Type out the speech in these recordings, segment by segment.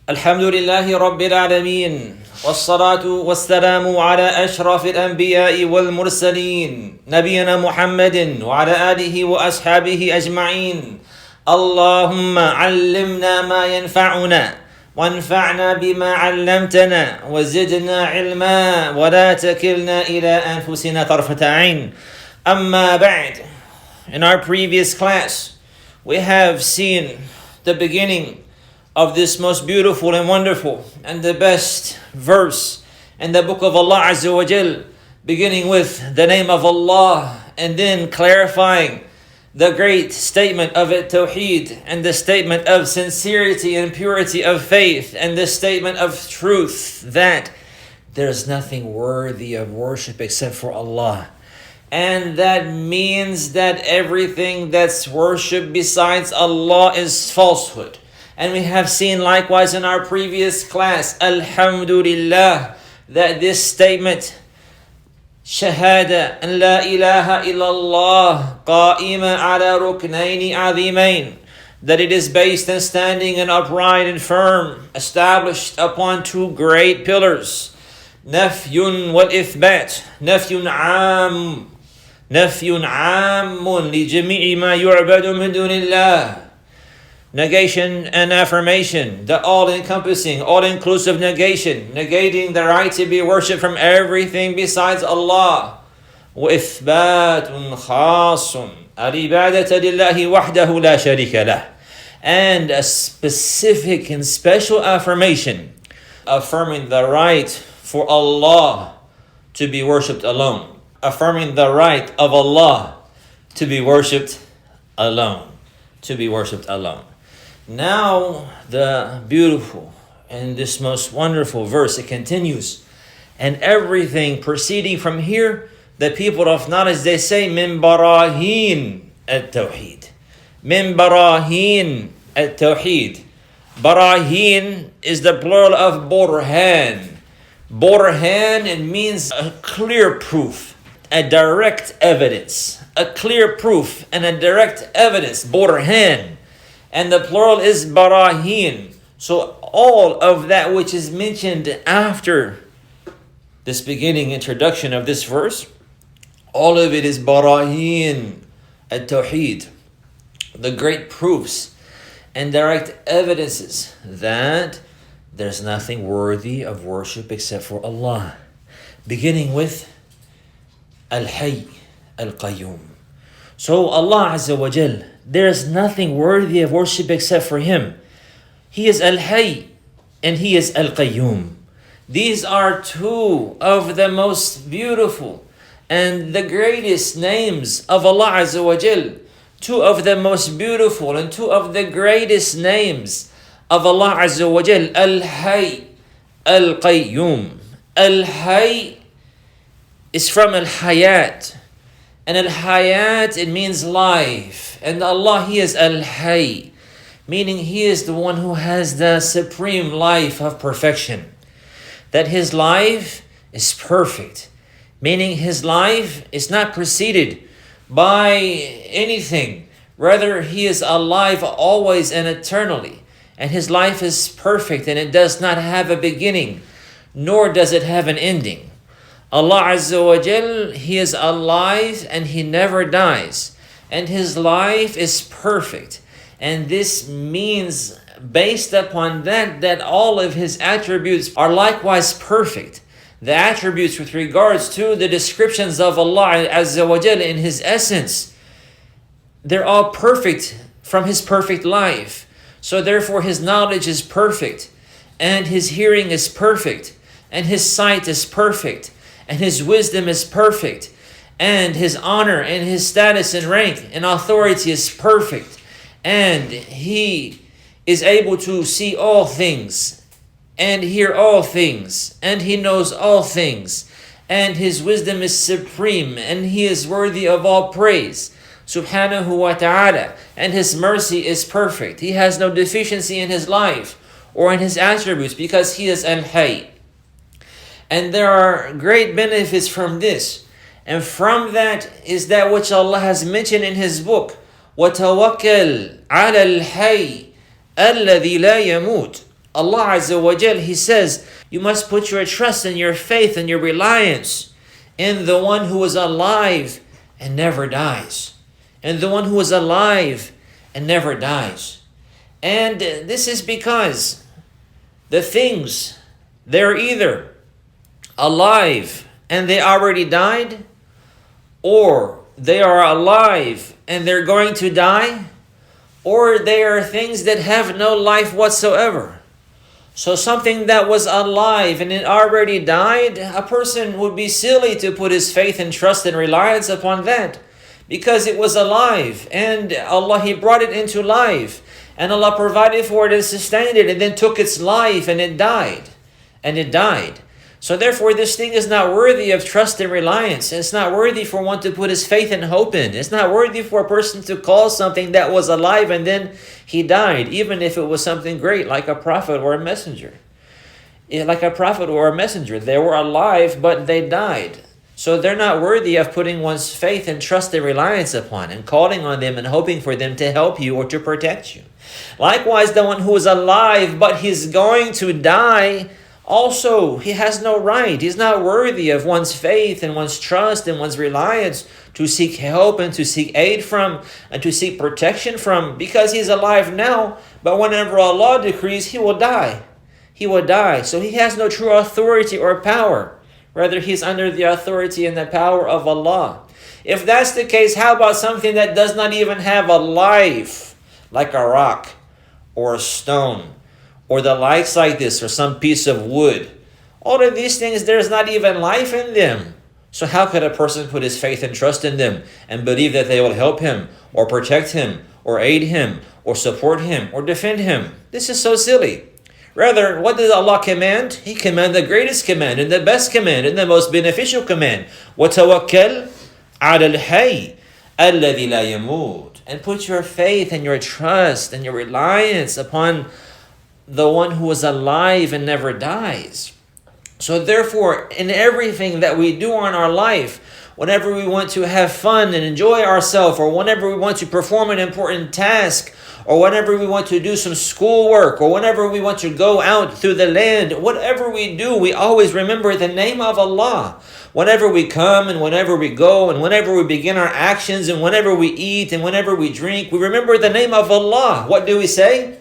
الحمد لله رب العالمين والصلاة والسلام على أشرف الأنبياء والمرسلين نبينا محمد وعلى آله وأصحابه أجمعين. اللهم علمنا ما ينفعنا وانفعنا بما علمتنا وزدنا علما ولا تكلنا إلى أنفسنا طرفة عين. أما بعد. In our previous class, we have seen the beginning of this most beautiful and wonderful and the best verse in the book of Allah Azza wa Jal, beginning with the name of Allah and then clarifying the great statement of Tawheed and the statement of sincerity and purity of faith and the statement of truth that there's nothing worthy of worship except for Allah. And that means that everything that's worshipped besides Allah is falsehood. And we have seen likewise in our previous class, Alhamdulillah, that this statement, Shahada an la ilaha illallah qa'ima ala ruknaini azimain, that it is based and standing and upright and firm, established upon two great pillars, Nafyun wal Ithbat, Nafyun am, Nafyun amun li jami'i ma yu'badu min dunillah. Negation and affirmation, the all-encompassing, all-inclusive negation, negating the right to be worshipped from everything besides Allah. وَإِثْبَاتٌ خَاصٌ الْعِبَادَةَ لِلَّهِ وَحْدَهُ لَا شَرِيكَ لَهُ. And a specific and special affirmation, affirming the right for Allah to be worshipped alone. Affirming the right of Allah to be worshipped alone. To be worshipped alone. Now, the beautiful and this most wonderful verse, it continues. And everything proceeding from here, the people of knowledge, they say, Min barahin at-tawheed. Min barahin at-tawheed. Barahin is the plural of burhan. Burhan, it means a clear proof, a direct evidence. A clear proof and a direct evidence, burhan. And the plural is barahin. So all of that which is mentioned after this beginning introduction of this verse, all of it is barahin at-tawheed. The great proofs and direct evidences that there's nothing worthy of worship except for Allah. Beginning with Al-Hayy Al-Qayyoom. So Allah Azza wa Jal, there is nothing worthy of worship except for Him. He is Al-Hayy and He is Al-Qayyoom. These are two of the most beautiful and the greatest names of Allah Azza wa Jal. Two of the most beautiful and two of the greatest names of Allah Azza wa Jal. Al-Hayy Al-Qayyoom. Al-Hayy is from Al-Hayat. And Al-Hayat, it means life. And Allah, He is Al-Hayy, meaning He is the one who has the supreme life of perfection. That His life is perfect, meaning His life is not preceded by anything. Rather, He is alive always and eternally. And His life is perfect and it does not have a beginning, nor does it have an ending. Allah Azza wa Jal, He is alive and He never dies. And His life is perfect. And this means, based upon that all of His attributes are likewise perfect. The attributes with regards to the descriptions of Allah Azza wa Jal in His essence, they're all perfect from His perfect life. So therefore His knowledge is perfect. And His hearing is perfect. And His sight is perfect. And His wisdom is perfect. And His honor and His status and rank and authority is perfect. And He is able to see all things and hear all things. And He knows all things. And His wisdom is supreme. And He is worthy of all praise. Subhanahu wa ta'ala. And His mercy is perfect. He has no deficiency in His life or in His attributes because He is Al-Hayy. And there are great benefits from this. And from that is that which Allah has mentioned in His book. وَتَوَكَّلْ عَلَى الْحَيِّ الَّذِي لَا يَمُوتُ Allah Azza wa Jal, He says, you must put your trust and your faith and your reliance in the one who is alive and never dies. And the one who is alive and never dies. And this is because the things, they're either alive and they already died, or they are alive and they're going to die, or they are things that have no life whatsoever. So something that was alive and it already died, a person would be silly to put his faith and trust and reliance upon that, because it was alive and Allah, He brought it into life, and Allah provided for it and sustained it, and then took its life and it died. And it died. So therefore this thing is not worthy of trust and reliance. It's not worthy for one to put his faith and hope in. It's not worthy for a person to call something that was alive and then he died, even if it was something great like a prophet or a messenger. Like a prophet or a messenger. They were alive, but they died. So they're not worthy of putting one's faith and trust and reliance upon and calling on them and hoping for them to help you or to protect you. Likewise, the one who is alive, but he's going to die, also, he has no right. He's not worthy of one's faith and one's trust and one's reliance to seek help and to seek aid from and to seek protection from, because he's alive now, but whenever Allah decrees, he will die. He will die. So he has no true authority or power. Rather, he's under the authority and the power of Allah. If that's the case, how about something that does not even have a life, like a rock or a stone, or the likes like this, or some piece of wood? All of these things, there's not even life in them. So how could a person put his faith and trust in them and believe that they will help him or protect him or aid him or support him or defend him? This is so silly. Rather, what does Allah command? He commanded the greatest command and the best command and the most beneficial command. وَتَوَكَّلْ عَلَى الْحَيِّ الَّذِي لَا يَمُوتُ. And put your faith and your trust and your reliance upon the one who is alive and never dies. So therefore, in everything that we do in our life, whenever we want to have fun and enjoy ourselves, or whenever we want to perform an important task, or whenever we want to do some schoolwork, or whenever we want to go out through the land, whatever we do, we always remember the name of Allah. Whenever we come and whenever we go and whenever we begin our actions and whenever we eat and whenever we drink, we remember the name of Allah. What do we say?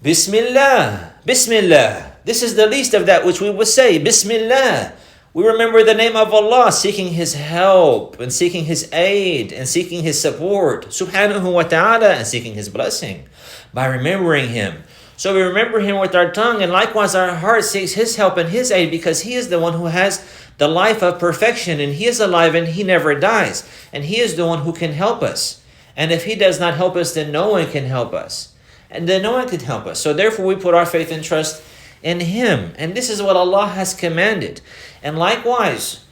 Bismillah, Bismillah. This is the least of that which we would say. Bismillah. We remember the name of Allah, seeking His help and seeking His aid and seeking His support, subhanahu wa ta'ala, and seeking His blessing by remembering Him. So we remember Him with our tongue, and likewise our heart seeks His help and His aid, because He is the one who has the life of perfection, and He is alive and He never dies. And He is the one who can help us. And if He does not help us, then no one can help us. And then no one can help us. So therefore we put our faith and trust in Him. And this is what Allah has commanded. And likewise,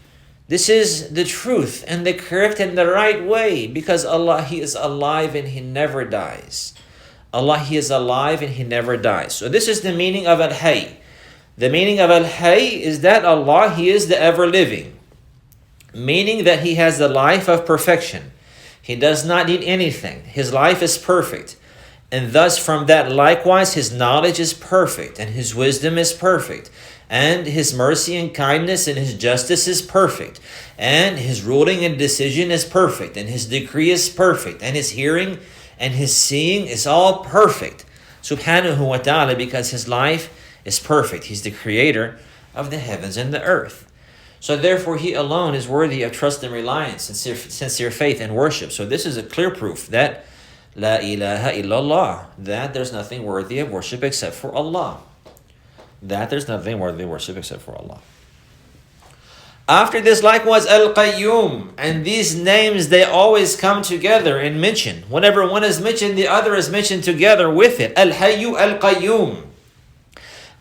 this is the truth and the correct and the right way, because Allah, He is alive and He never dies. Allah, He is alive and He never dies. So this is the meaning of Al-Hayy. The meaning of Al-Hayy is that Allah, He is the ever-living, meaning that He has the life of perfection. He does not need anything. His life is perfect. And thus from that likewise His knowledge is perfect, and His wisdom is perfect, and His mercy and kindness and His justice is perfect, and His ruling and decision is perfect, and His decree is perfect, and His hearing and His seeing is all perfect, subhanahu wa ta'ala, because His life is perfect. He's the creator of the heavens and the earth. So therefore He alone is worthy of trust and reliance, sincere faith and worship. So this is a clear proof that La ilaha illallah, that there's nothing worthy of worship except for Allah. That there's nothing worthy of worship except for Allah. After this, likewise, Al-Qayyoom. And these names, they always come together and mention. Whenever one is mentioned, the other is mentioned together with it. Al-Hayy Al-Qayyoom.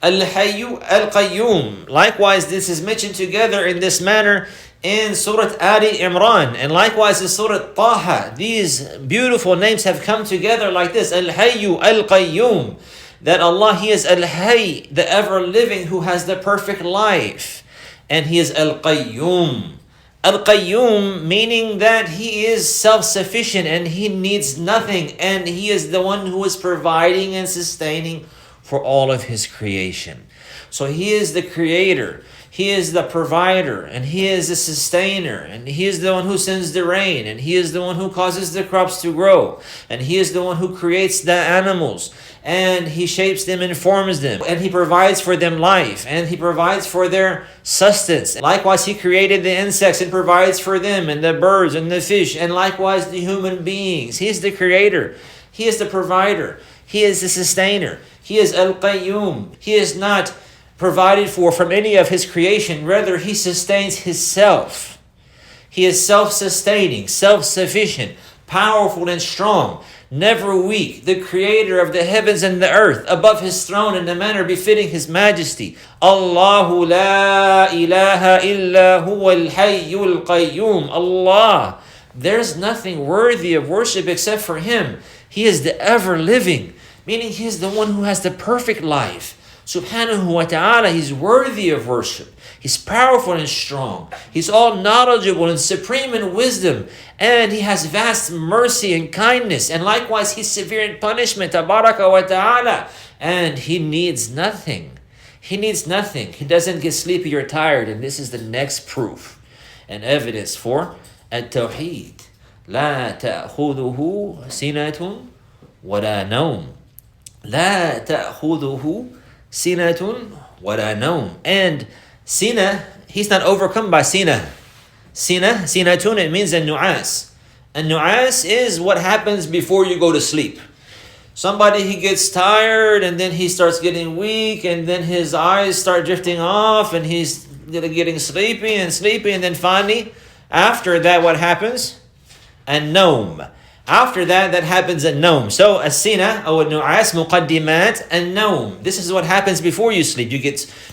Al-Hayy Al-Qayyoom. Likewise, this is mentioned together in this manner in Surah Ali Imran, and likewise in Surah Taha. These beautiful names have come together like this. Al-Hayy Al-Qayyoom. That Allah, He is Al-Hayy, the ever-living, who has the perfect life. And He is Al-Qayyoom. Al-Qayyoom, meaning that He is self-sufficient and He needs nothing. And He is the one who is providing and sustaining for all of his creation. So he is the creator, he is the provider, and he is the sustainer, and he is the one who sends the rain, and he is the one who causes the crops to grow, and he is the one who creates the animals, and he shapes them and forms them, and he provides for them life, and he provides for their sustenance. Likewise, he created the insects and provides for them, and the birds and the fish, and likewise the human beings. He is the creator, he is the provider, he is the sustainer, he is Al-Qayyoom. He is not provided for from any of his creation, rather he sustains himself. He is self-sustaining, self-sufficient, powerful and strong, never weak, the creator of the heavens and the earth, above his throne in a manner befitting his majesty. Allahu la ilaha illa huwa Al-Hayy Al-Qayyoom. Allah, there's nothing worthy of worship except for him. He is the ever-living, meaning he is the one who has the perfect life. Subhanahu wa ta'ala, he's worthy of worship. He's powerful and strong. He's all knowledgeable and supreme in wisdom. And he has vast mercy and kindness. And likewise, he's severe in punishment. Tabaraka wa ta'ala. And he needs nothing. He needs nothing. He doesn't get sleepy or tired. And this is the next proof and evidence for At-Tawheed. لا تأخذه سنة ولا نوم. لا تأخذه sinatun wala nawm. And sina, he's not overcome by sina. Sinatun, it means a nu'as. A nu'as is what happens before you go to sleep. Somebody, he gets tired and then he starts getting weak and then his eyes start drifting off and he's getting sleepy and then finally, after that, what happens? A nawm. After that happens a nawm. So as-sina or nu'as muqaddimat an-nawm. This is what happens before you sleep.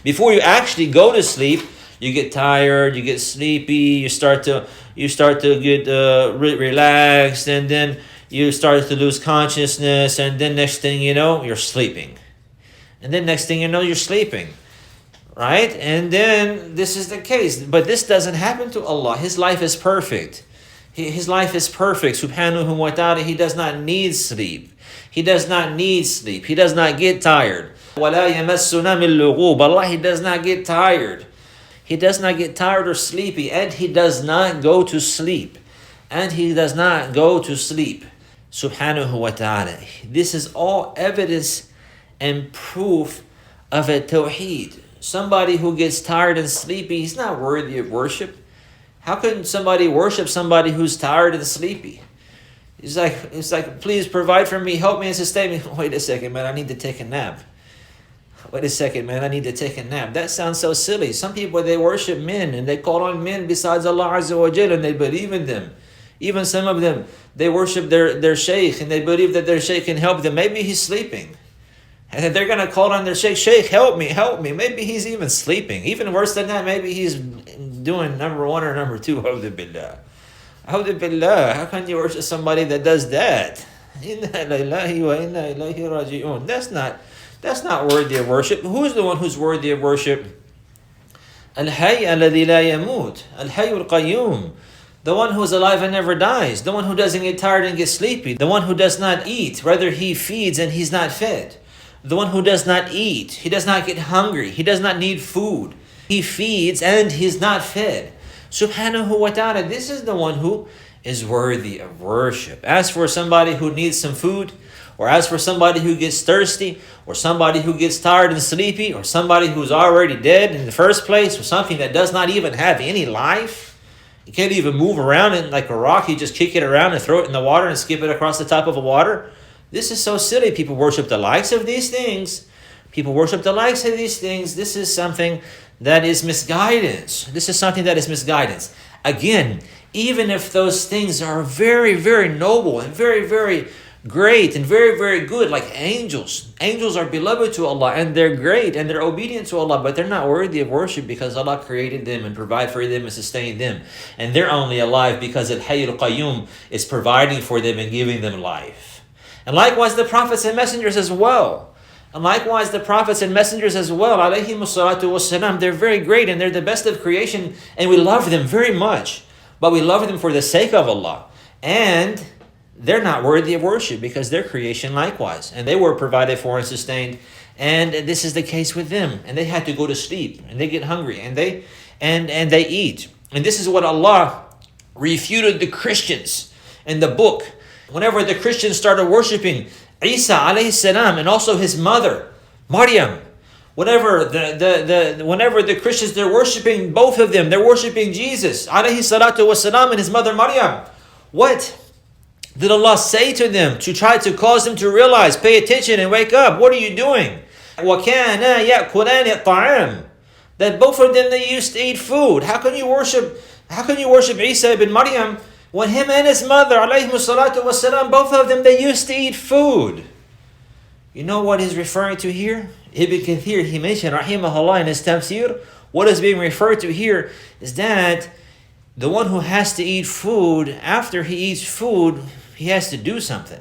Before you actually go to sleep, you get tired, you get sleepy, you start to get relaxed, and then you start to lose consciousness, and then next thing you know, you're sleeping. And then next thing you know, you're sleeping. Right? And then this is the case. But this doesn't happen to Allah. His life is perfect. His life is perfect, subhanahu wa ta'ala. He does not need sleep. He does not need sleep. He does not get tired. وَلَا يَمَسُّنَا مِن لُغُوبٍ. Allah, he does not get tired. He does not get tired or sleepy. And he does not go to sleep. And he does not go to sleep, subhanahu wa ta'ala. This is all evidence and proof of a tawheed. Somebody who gets tired and sleepy, he's not worthy of worship. How can somebody worship somebody who's tired and sleepy? It's like, please provide for me, help me and sustain me. Wait a second, man, I need to take a nap. Wait a second, man, I need to take a nap. That sounds so silly. Some people, they worship men and they call on men besides Allah Azza wa Jal and they believe in them. Even some of them, they worship their sheikh and they believe that their sheikh can help them. Maybe he's sleeping. And they're going to call on their sheikh, help me. Maybe he's even sleeping. Even worse than that, maybe he's doing number one or number two. A'udhu billah. A'udhu billah. How can you worship somebody that does that? Inna lillahi wa inna ilayhi raji'un. That's not worthy of worship. Who's the one who's worthy of worship? Al-Hayy alladhi la yamut. Al-Hayy Al-Qayyoom. The one who is alive and never dies. The one who doesn't get tired and get sleepy. The one who does not eat. Rather, he feeds and he's not fed. The one who does not eat. He does not get hungry. He does not need food. He feeds and he's not fed. Subhanahu wa ta'ala. This is the one who is worthy of worship. As for somebody who needs some food, or as for somebody who gets thirsty, or somebody who gets tired and sleepy, or somebody who's already dead in the first place, or something that does not even have any life, you can't even move around it like a rock. You just kick it around and throw it in the water and skip it across the top of the water. This is so silly. People worship the likes of these things. People worship the likes of these things. This is something that is misguidance. This is something that is misguidance. Again, even if those things are very, very noble and very, very great and very, very good, like angels. Angels are beloved to Allah and they're great and they're obedient to Allah, but they're not worthy of worship because Allah created them and provided for them and sustained them. And they're only alive because Al-Hayy Al-Qayyoom is providing for them and giving them life. And likewise the prophets and messengers as well. Alayhimus salatu wassalam, they're very great and they're the best of creation and we love them very much. But we love them for the sake of Allah. And they're not worthy of worship because they're creation likewise. And they were provided for and sustained. And this is the case with them. And they had to go to sleep. And they get hungry. And they eat. And this is what Allah refuted the Christians in the book. Whenever the Christians started worshiping Isa alayhi salam and also his mother, Maryam. Whenever the Christians, they're worshiping both of them. They're worshiping Jesus alayhi salatu wasalam and his mother Maryam. What did Allah say to them to try to cause them to realize, pay attention and wake up? What are you doing? وَكَانَا يَأْكُلَانِ الطَّعَامِ. That both of them, they used to eat food. How can you worship Isa ibn Maryam when him and his mother, alayhi salatu wasalam, both of them, they used to eat food? You know what he's referring to here? Ibn Kathir, he mentioned, rahimahullah, in his tafsir, what is being referred to here is that the one who has to eat food, after he eats food, he has to do something.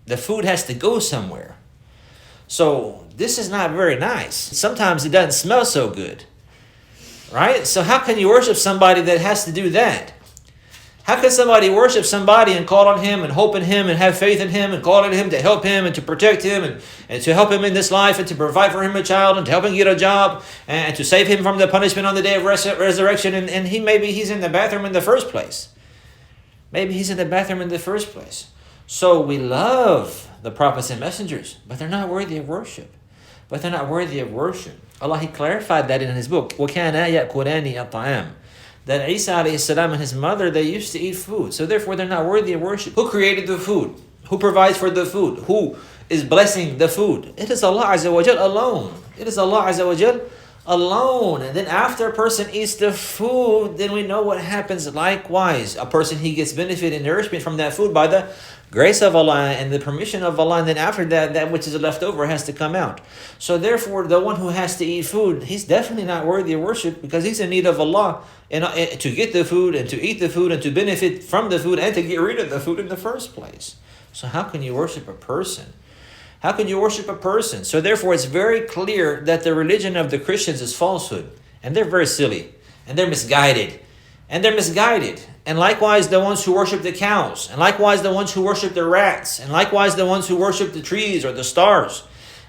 The food has to go somewhere. So this is not very nice. Sometimes it doesn't smell so good. Right? So how can you worship somebody that has to do that? How can somebody worship somebody and call on him and hope in him and have faith in him and call on him to help him and to protect him and to help him in this life and to provide for him a child and to help him get a job and to save him from the punishment on the day of resurrection, and he's in the bathroom in the first place. Maybe he's in the bathroom in the first place. So we love the prophets and messengers, but they're not worthy of worship. Allah, He clarified that in His book. وَكَانَا يَأْكُلَانِ الطَّعَامِ. That Isa alayhi salam and his mother, they used to eat food. So therefore they're not worthy of worship. Who created the food? Who provides for the food? Who is blessing the food? It is Allah Azza wa Jal alone. It is Allah Azza wa Jal alone. And then after a person eats the food, then we know what happens likewise. A person, he gets benefit and nourishment from that food by the grace of Allah and the permission of Allah, and then after that which is left over has to come out. So therefore, the one who has to eat food, he's definitely not worthy of worship because he's in need of Allah and to get the food and to eat the food and to benefit from the food and to get rid of the food in the first place. So how can you worship a person? How can you worship a person? So therefore, it's very clear that the religion of the Christians is falsehood, and they're very silly, and they're misguided. And likewise the ones who worship the cows, and likewise the ones who worship the rats, and likewise the ones who worship the trees or the stars,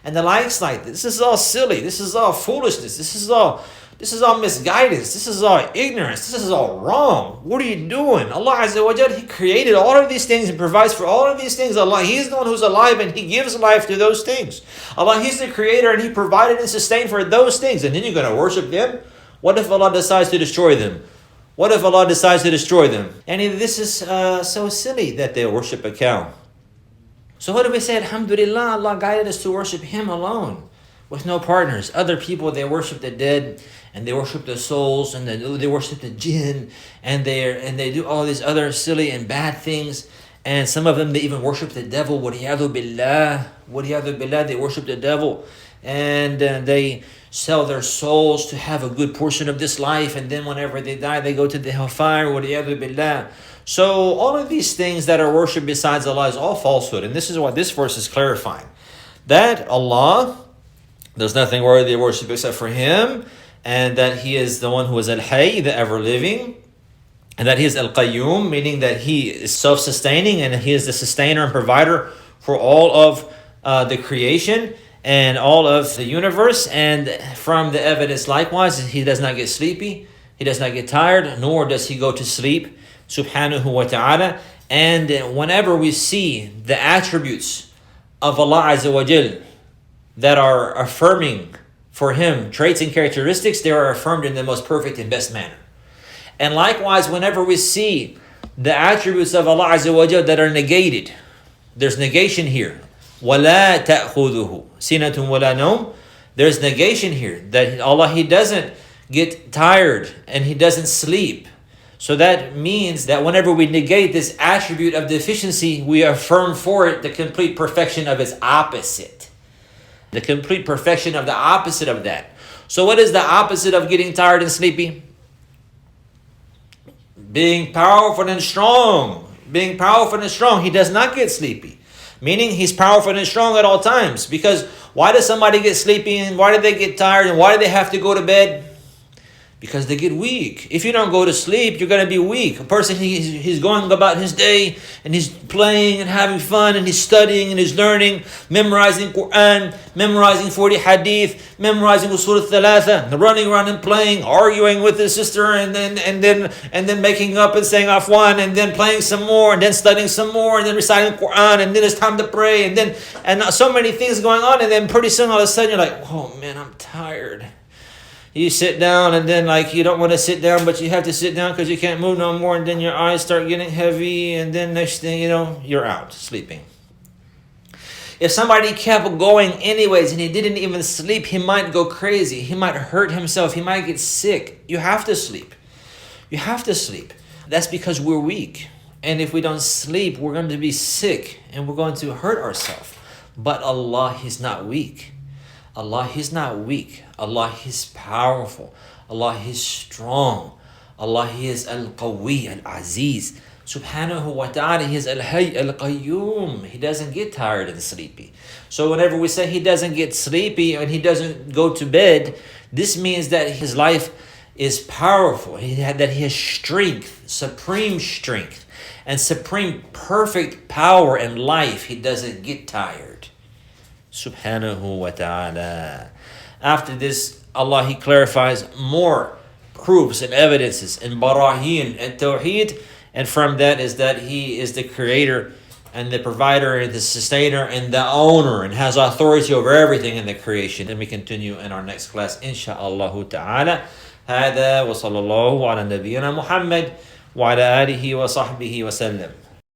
and the likes like this. This is all silly. This is all foolishness. This is all misguidance. This is all ignorance. This is all wrong. What are you doing? Allah Azza wa Jal, He created all of these things and provides for all of these things. Allah, He's the one who's alive and He gives life to those things. Allah, He's the creator and He provided and sustained for those things. And then you're going to worship them? What if Allah decides to destroy them? And this is so silly that they worship a cow. So what do we say? Alhamdulillah, Allah guided us to worship Him alone, with no partners. Other people, they worship the dead, and they worship the souls, and they worship the jinn, and they do all these other silly and bad things. And some of them, they even worship the devil. وَلِيَعْذُ بِاللَّهِ. They worship the devil. And they sell their souls to have a good portion of this life, and then whenever they die, they go to the hellfire. وَلِيَعْذُ بِاللَّهِ. So all of these things that are worshipped besides Allah is all falsehood. And this is what this verse is clarifying. That Allah, there's nothing worthy of worship except for Him, and that He is the one who is Al-Hayy, the ever-living, and that He is Al-Qayyoom, meaning that He is self-sustaining, and He is the sustainer and provider for all of the creation and all of the universe. And from the evidence likewise, He does not get sleepy, He does not get tired, nor does He go to sleep, subhanahu wa ta'ala. And whenever we see the attributes of Allah Azza wa Jal that are affirming for Him traits and characteristics, they are affirmed in the most perfect and best manner. And likewise, whenever we see the attributes of Allah Azza wa Jal that are negated, there's negation here. وَلَا تَأْخُذُهُ سِنَةٌ وَلَا نَوْمٌ. There's negation here, that Allah, He doesn't get tired and He doesn't sleep. So that means that whenever we negate this attribute of deficiency, we affirm for it the complete perfection of its opposite. The complete perfection of the opposite of that. So what is the opposite of getting tired and sleepy? Being powerful and strong. Being powerful and strong. He does not get sleepy. Meaning He's powerful and strong at all times. Because why does somebody get sleepy and why do they get tired and why do they have to go to bed? because they get weak. If you don't go to sleep, you're going to be weak. A person, he's going about his day and he's playing and having fun and he's studying and he's learning, memorizing Quran, memorizing 40 hadith, memorizing usul al-thalatha, running around and playing, arguing with his sister and then making up and saying afwan and then playing some more and then studying some more and then reciting Quran and then it's time to pray and so many things going on, and then pretty soon all of a sudden you're like, oh man, I'm tired. You sit down and then like you don't want to sit down, but you have to sit down because you can't move no more, and then your eyes start getting heavy, and then next thing you know, you're out sleeping. If somebody kept going anyways and he didn't even sleep, he might go crazy. He might hurt himself. He might get sick. You have to sleep. You have to sleep. That's because we're weak. And if we don't sleep, we're going to be sick and we're going to hurt ourselves. But Allah, He's not weak. Allah, He's not weak. Allah, He's powerful. Allah, He's strong. Allah, He is Al-Qayyoom, Al-Aziz. Subhanahu wa ta'ala, He is Al-Hayy Al-Qayyoom. He doesn't get tired and sleepy. So whenever we say He doesn't get sleepy and He doesn't go to bed, this means that His life is powerful. That He has strength, supreme strength, and supreme perfect power in life. He doesn't get tired. Subhanahu wa ta'ala. After this, Allah, He clarifies more proofs and evidences in Barahin and Tawheed. And from that is that He is the creator and the provider and the sustainer and the owner and has authority over everything in the creation. And we continue in our next class, insha'Allah ta'ala. هذا وصلى الله على نبينا محمد وعلى آله وصحبه وسلم.